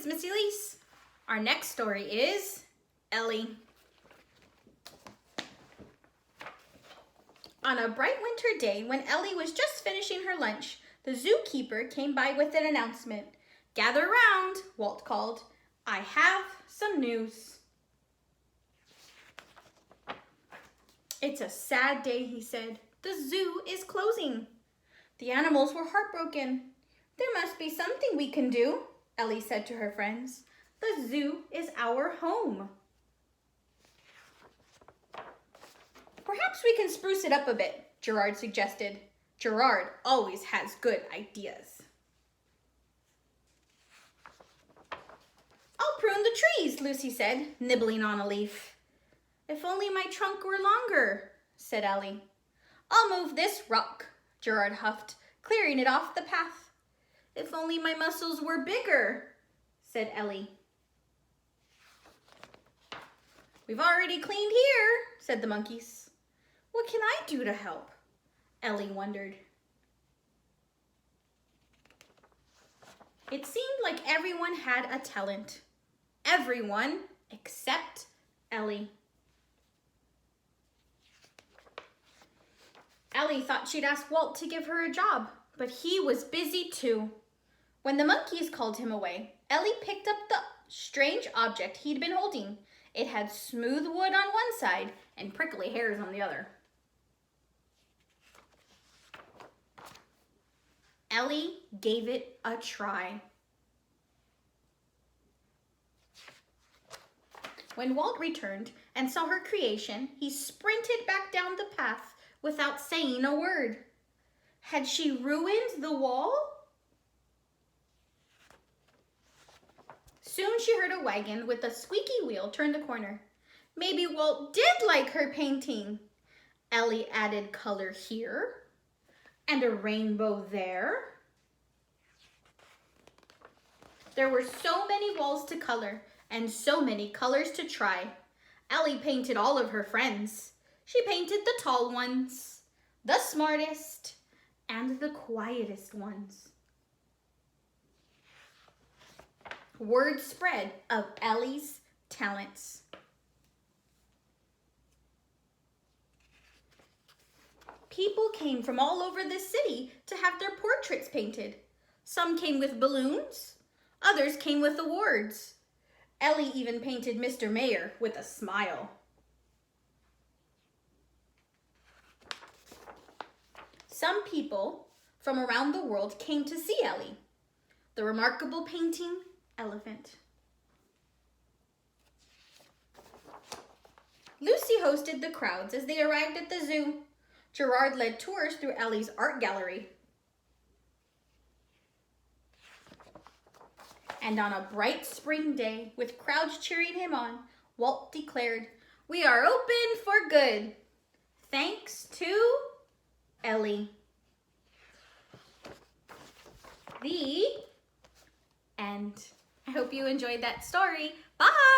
it's Miss Elise. Our next story is Ellie. On a bright winter day, when Ellie was just finishing her lunch, the zookeeper came by with an announcement. "Gather round," Walt called. "I have some news." "It's a sad day," he said. "The zoo is closing." The animals were heartbroken. "There must be something we can do," Ellie said to her friends. "The zoo is our home." "Perhaps we can spruce it up a bit," Gerard suggested. Gerard always has good ideas. "I'll prune the trees," Lucy said, nibbling on a leaf. "If only my trunk were longer," said Ellie. "I'll move this rock," Gerard huffed, clearing it off the path. "If only my muscles were bigger," said Ellie. "We've already cleaned here," said the monkeys. "What can I do to help?" Ellie wondered. It seemed like everyone had a talent. Everyone except Ellie. Ellie thought she'd ask Walt to give her a job, but he was busy too. When the monkeys called him away, Ellie picked up the strange object he'd been holding. It had smooth wood on one side and prickly hairs on the other. Ellie gave it a try. When Walt returned and saw her creation, he sprinted back down the path without saying a word. Had she ruined the wall? Soon she heard a wagon with a squeaky wheel turn the corner. Maybe Walt did like her painting. Ellie added color here and a rainbow there. There were so many walls to color and so many colors to try. Ellie painted all of her friends. She painted the tall ones, the smartest, and the quietest ones. Word spread of Ellie's talents. People came from all over the city to have their portraits painted. Some came with balloons, others came with awards. Ellie even painted Mr. Mayor with a smile. Some people from around the world came to see Ellie. The remarkable painting, Elephant. Lucy hosted the crowds as they arrived at the zoo. Gerard led tours through Ellie's art gallery. And on a bright spring day, with crowds cheering him on, Walt declared, "We are open for good. Thanks to Ellie." The end. I hope you enjoyed that story. Bye!